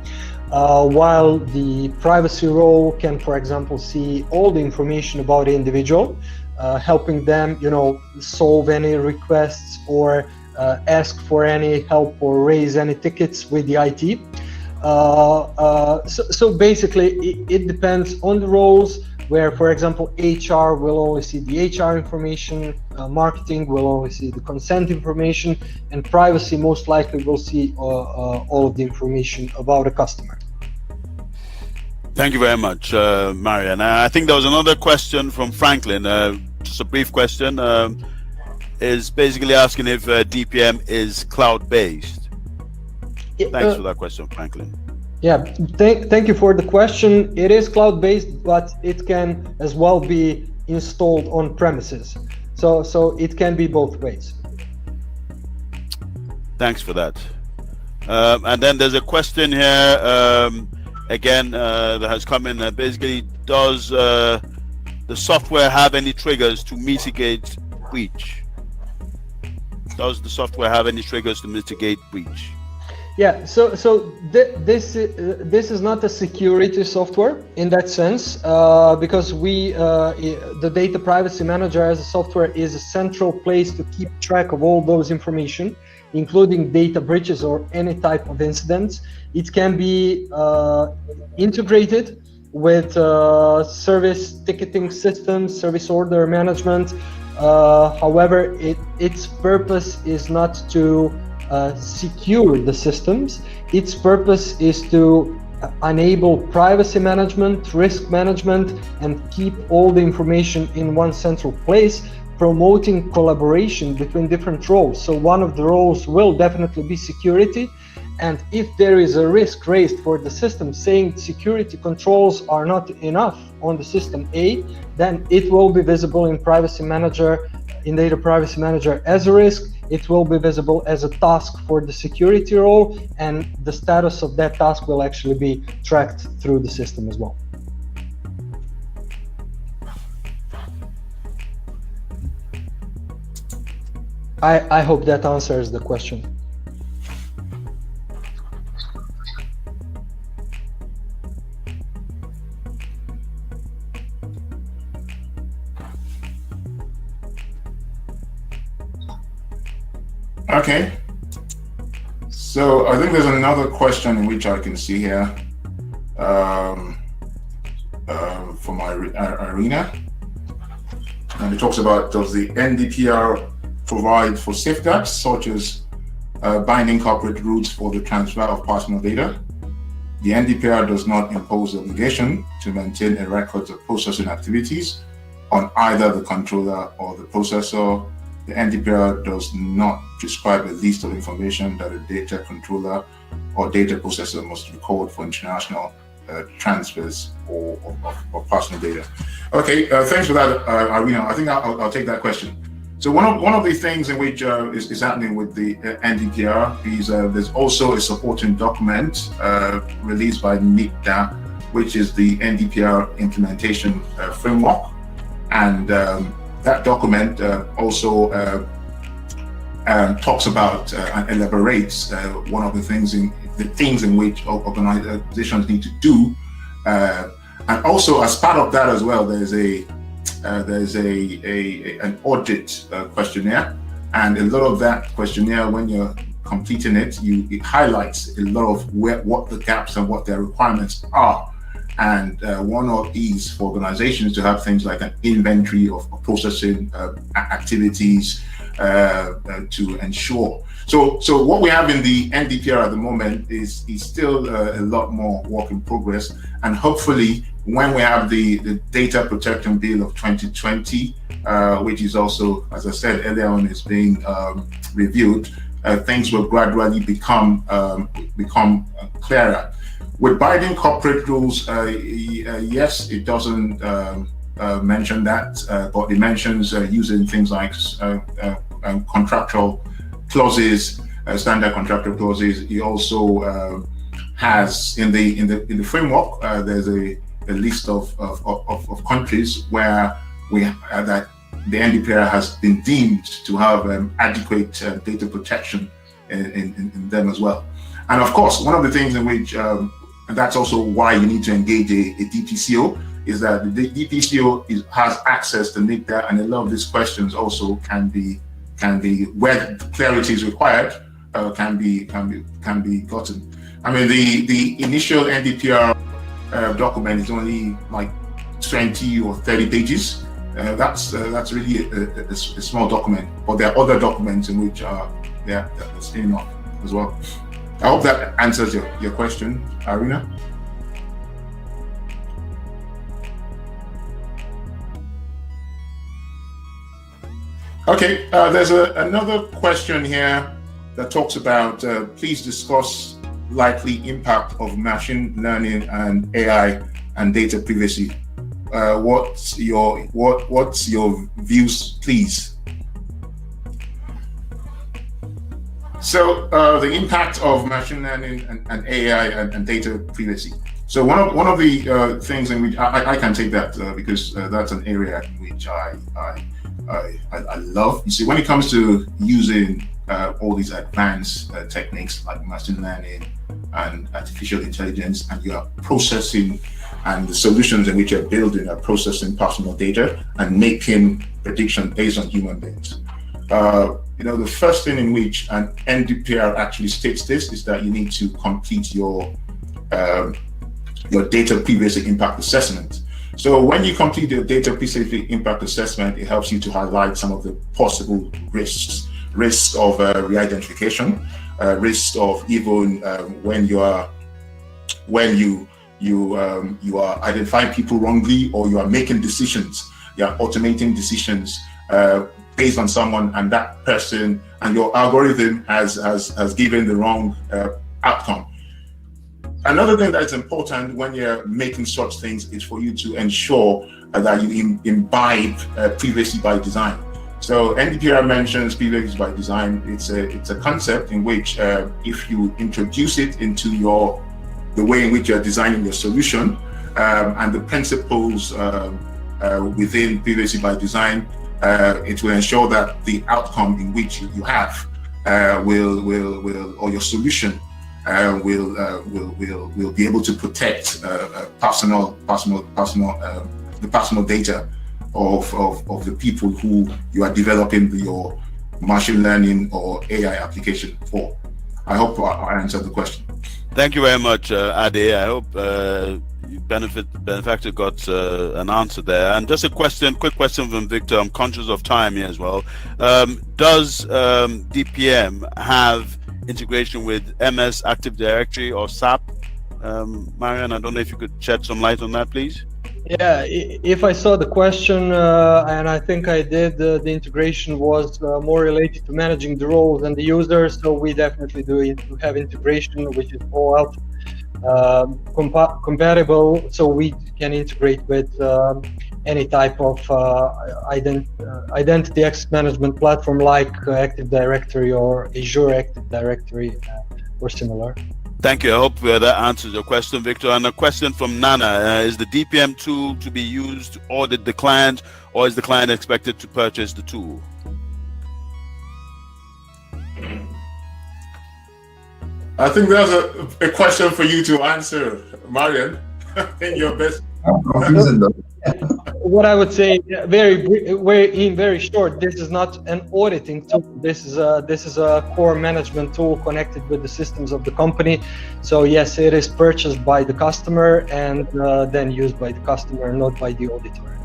while the privacy role can, for example, see all the information about the individual, helping them, solve any requests or ask for any help or raise any tickets with the IT. So basically, it depends on the roles, where, for example, HR will only see the HR information, marketing will only see the consent information, and privacy most likely will see all of the information about a customer. Thank you very much, Marian. I think there was another question from Franklin, just a brief question, is basically asking if DPM is cloud-based. Thanks for that question, Franklin. Yeah, thank you for the question. It is cloud-based, but it can as well be installed on premises. So it can be both ways. Thanks for that. And then there's a question here, again, that has come in. Basically, does the software have any triggers to mitigate breach? Does the software have any triggers to mitigate breach? Yeah, this is not a security software in that sense, because the data privacy manager as a software is a central place to keep track of all those information, including data breaches or any type of incidents. It can be integrated with service ticketing systems, service order management. However, its purpose is not to secure the systems. Its purpose is to enable privacy management, risk management, and keep all the information in one central place, promoting collaboration between different roles. So one of the roles will definitely be security. And if there is a risk raised for the system saying security controls are not enough on the system A, then it will be visible in Privacy Manager, in Data Privacy Manager as a risk. It will be visible as a task for the security role, and the status of that task will actually be tracked through the system as well. I hope that answers the question. Okay, so I think there's another question in which I can see here from Irina, and it talks about, does the NDPR provide for safeguards such as binding corporate rules for the transfer of personal data? The NDPR does not impose the obligation to maintain a record of processing activities on either the controller or the processor. The NDPR does not prescribe a list of information that a data controller or data processor must record for international transfers of personal data. Okay, thanks for that, Irina. I think I'll take that question. So one of the things in which is happening with the NDPR is there's also a supporting document released by NDPR, which is the NDPR implementation framework, and that document also talks about and elaborates one of the things in which organizations need to do, and also as part of that as well, there's an audit questionnaire, and a lot of that questionnaire, when you're completing it, it highlights a lot of what the gaps and what their requirements are. And one of these for organizations to have things like an inventory of processing activities to ensure. So what we have in the NDPR at the moment is still a lot more work in progress. And hopefully when we have the Data Protection Bill of 2020, which is also, as I said earlier on, is being reviewed, things will gradually become clearer. With binding corporate rules, yes, it doesn't mention that, but it mentions using things like contractual clauses, standard contractual clauses. It also has in the framework, there's a list of countries where that the NDPR has been deemed to have adequate data protection in them as well. And of course, one of the things in which and that's also why you need to engage a DPCO, is that the DPCO has access to NDPR, and a lot of these questions also can be where clarity is required, can be gotten. I mean, the initial NDPR document is only like 20 or 30 pages. That's really a small document, but there are other documents in which they're spinning off as well. I hope that answers your question, Irina. Okay, there's another question here that talks about please discuss likely impact of machine learning and AI and data privacy. What's your views, please? So the impact of machine learning and AI and data privacy. So one of the things in which I can take that because that's an area in which I love. You see, when it comes to using all these advanced techniques like machine learning and artificial intelligence, and you are processing, and the solutions in which you're building are processing personal data and making prediction based on human beings. The first thing in which an NDPR actually states this is that you need to complete your data previously impact assessment. So when you complete your data previously impact assessment, it helps you to highlight some of the possible risks of re-identification, risks of even when you are identifying people wrongly, or you are making decisions, you are automating decisions based on someone, and that person and your algorithm has given the wrong outcome. Another thing that is important when you're making such things is for you to ensure that you imbibe privacy by design. So NDPR mentions privacy by design. It's a concept in which if you introduce it into the way in which you're designing your solution and the principles within privacy by design, it will ensure that the outcome in which you have or your solution will be able to protect the personal data of the people who you are developing your machine learning or AI application for. I hope I answered the question. Thank you very much, Ade. I hope benefactor got an answer there. And just quick question from Victor. I'm conscious of time here as well. Does DPM have integration with MS Active Directory or SAP? Marian, I don't know if you could shed some light on that, please. Yeah, if I saw the question, and I think I did, the integration was more related to managing the roles and the users. So we definitely do have integration, which is all out compatible. So we can integrate with any type of identity access management platform like Active Directory or Azure Active Directory or similar. Thank you. I hope that answers your question, Victor. And a question from Nana. Is the DPM tool to be used to audit the client, or is the client expected to purchase the tool? I think that's a question for you to answer, Marian. I think you're best. What I would say, very short, this is not an auditing tool. This is a core management tool connected with the systems of the company. So yes, it is purchased by the customer and then used by the customer, not by the auditor.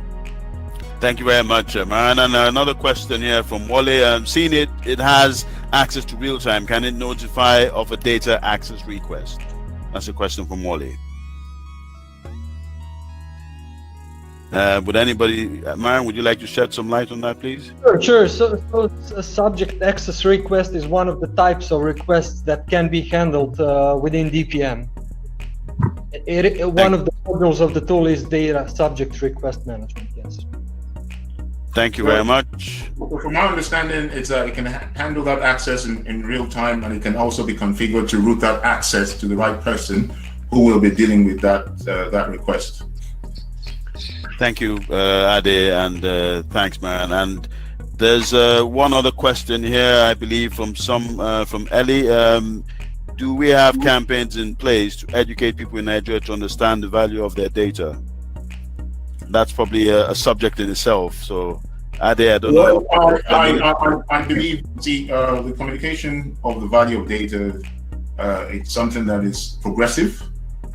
Thank you very much, Marian. And another question here from Wale. Seeing it has access to real time. Can it notify of a data access request? That's a question from Wale. Would anybody, Marian, would you like to shed some light on that, please? Sure. So a subject access request is one of the types of requests that can be handled within DPM. One of the modules of the tool is data subject request management. Yes. Thank you very much. From my understanding, it can handle that access in real time, and it can also be configured to route that access to the right person who will be dealing with that request. Thank you, Ade, and thanks, Marian. And there's one other question here, I believe, from Ellie. Do we have campaigns in place to educate people in Nigeria to understand the value of their data? That's probably a subject in itself. So, Ade, I don't know. I believe the communication of the value of data, it's something that is progressive,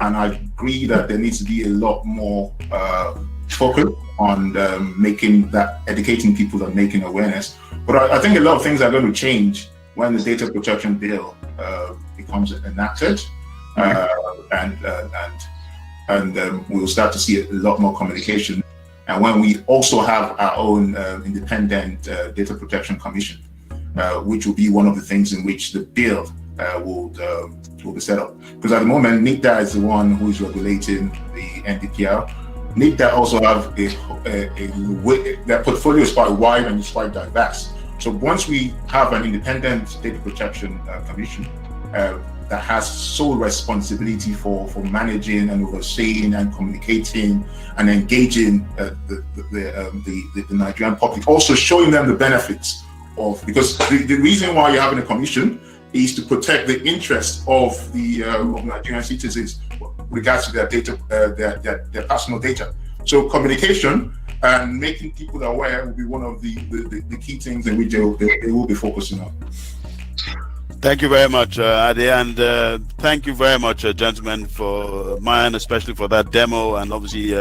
and I agree that there needs to be a lot more focus on educating people and making awareness. But I think a lot of things are going to change when the data protection bill becomes enacted, and we'll start to see a lot more communication. And when we also have our own independent data protection commission, which will be one of the things in which the bill will be set up. Because at the moment, NICDA is the one who is regulating the NDPR. NICDA also have their portfolio is quite wide and it's quite diverse. So once we have an independent data protection commission that has sole responsibility for managing and overseeing and communicating and engaging the Nigerian public, also showing them the benefits because the reason why you're having a commission is to protect the interests of the of Nigerian citizens with regards to their data, their personal data. So communication and making people aware will be one of the key things in which they will be focusing on. Thank you very much, Ade, and thank you very much, gentlemen, for mine, especially for that demo, and obviously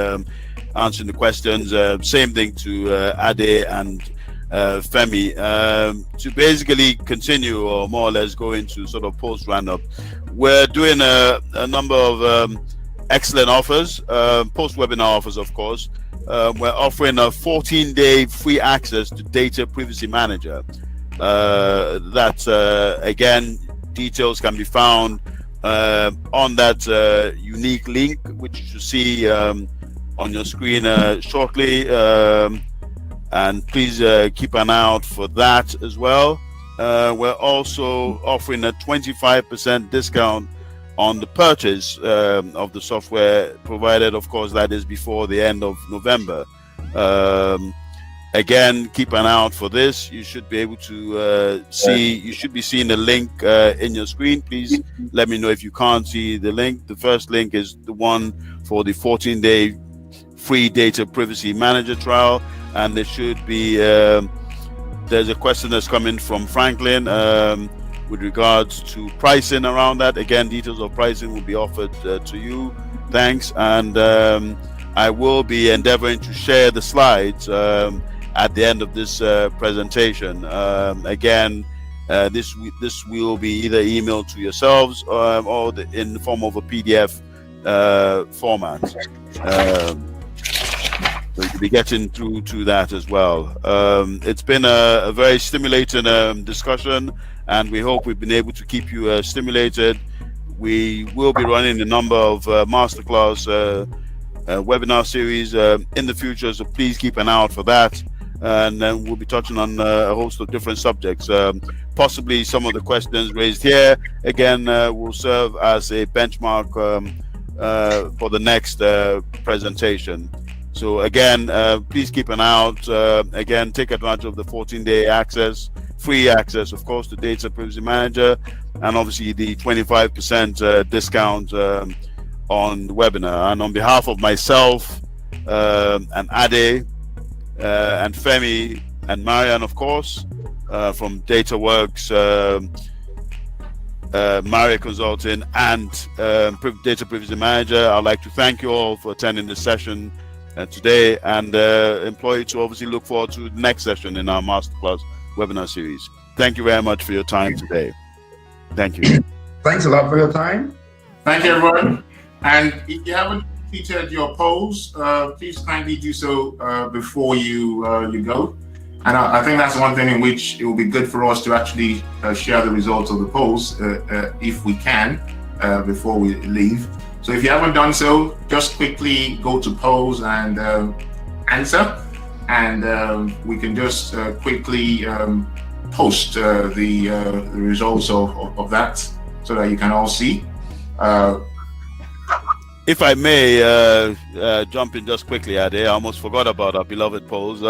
answering the questions. Same thing to Ade and Femi. To basically continue, or more or less go into sort of post roundup, we're doing a number of excellent offers, post webinar offers, of course. We're offering a 14-day free access to Data Privacy Manager. Again, details can be found on that unique link, which you should see on your screen shortly. And please keep an eye out for that as well. We're also offering a 25% discount on the purchase of the software, provided, of course, that is before the end of November. Again, keep an eye out for this. You should be able to see, you should be seeing the link in your screen. Please let me know if you can't see the link. The first link is the one for the 14-day free Data Privacy Manager trial. And there should be, there's a question that's coming from Franklin with regards to pricing around that. Again, details of pricing will be offered to you. Thanks. And I will be endeavoring to share the slides at the end of this presentation. Again, this will be either emailed to yourselves or in the form of a PDF format. So you'll be getting through to that as well. It's been a very stimulating discussion, and we hope we've been able to keep you stimulated. We will be running a number of masterclass webinar series in the future, so please keep an eye out for that. And then we'll be touching on a host of different subjects. Possibly some of the questions raised here, again, will serve as a benchmark for the next presentation. So again, please keep an eye out. Again, take advantage of the 14-day access, free access, of course, to Data Privacy Manager, and obviously the 25% discount on the webinar. And on behalf of myself and Ade and Femi and Marian, of course, from Dataworks, Maria Consulting, and Data Privacy Manager, I'd like to thank you all for attending this session today, and employ you to obviously look forward to the next session in our masterclass webinar series. Thank you very much for your time today. Thank you. Thanks a lot for your time. Thank you, everyone. And if you haven't completed your polls, please kindly do so before you go. And I think that's one thing in which it will be good for us to actually share the results of the polls if we can before we leave. So if you haven't done so, just quickly go to polls and answer, and we can just quickly post the results of that so that you can all see. If I may jump in just quickly, Ade, I almost forgot about our beloved polls.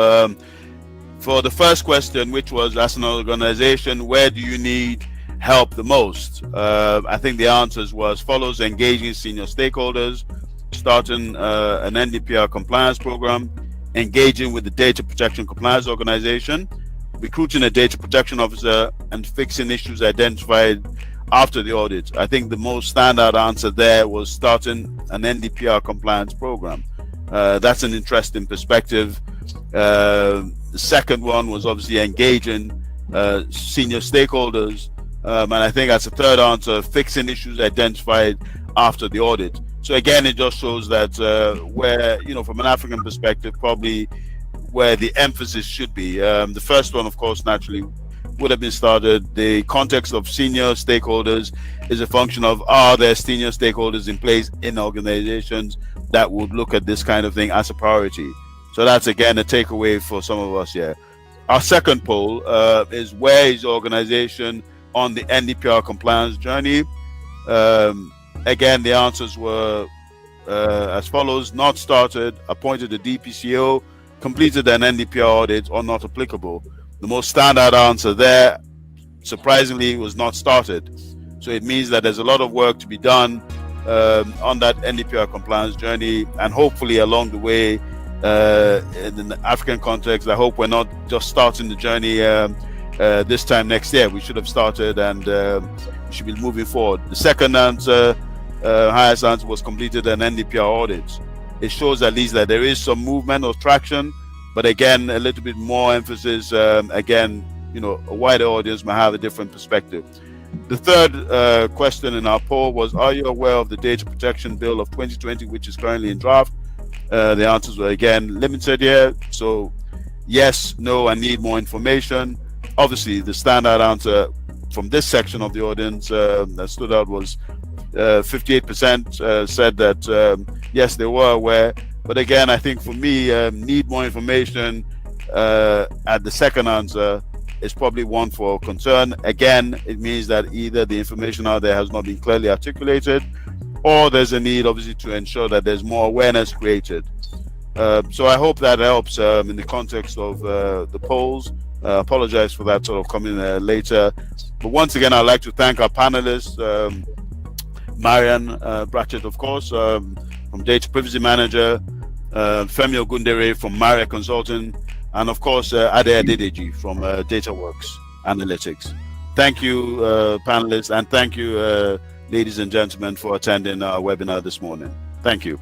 For the first question, which was, as an organization, where do you need help the most? I think the answers were as follows: engaging senior stakeholders, starting an NDPR compliance program, engaging with the data protection compliance organization, recruiting a data protection officer, and fixing issues identified after the audit. I think the most standout answer there was starting an NDPR compliance program. That's an interesting perspective. The second one was obviously engaging senior stakeholders. And I think that's a third answer, fixing issues identified after the audit. So again, it just shows that where, from an African perspective, probably where the emphasis should be. The first one, of course, naturally would have been started. The context of senior stakeholders is a function of, are there senior stakeholders in place in organizations that would look at this kind of thing as a priority? So that's, again, a takeaway for some of us here. Our second poll is, where is the organization on the NDPR compliance journey? Again, the answers were as follows: not started, appointed a DPCO, completed an NDPR audit, or not applicable. The most standard answer there, surprisingly, was not started. So it means that there's a lot of work to be done on that NDPR compliance journey, and hopefully along the way, in the African context, I hope we're not just starting the journey this time next year. We should have started, and we should be moving forward. The second answer, highest answer, was completed an NDPR audit. It shows at least that there is some movement or traction, but again, a little bit more emphasis. Again, a wider audience might have a different perspective. The third question in our poll was, are you aware of the Data Protection Bill of 2020, which is currently in draft? The answers were again limited here. So yes, no, I need more information. Obviously, the standard answer from this section of the audience that stood out was 58% said that yes, they were aware. But again, I think for me, need more information at the second answer is probably one for concern. Again, it means that either the information out there has not been clearly articulated, or there's a need, obviously, to ensure that there's more awareness created. So I hope that helps in the context of the polls. Apologize for that sort of coming later. But once again, I'd like to thank our panelists, Marian Bratchett, of course, from Data Privacy Manager, Femi Ogundere from Maria Consulting, and of course, Ade Adedeji from Dataworks Analytics. Thank you, panelists, and thank you, ladies and gentlemen, for attending our webinar this morning. Thank you.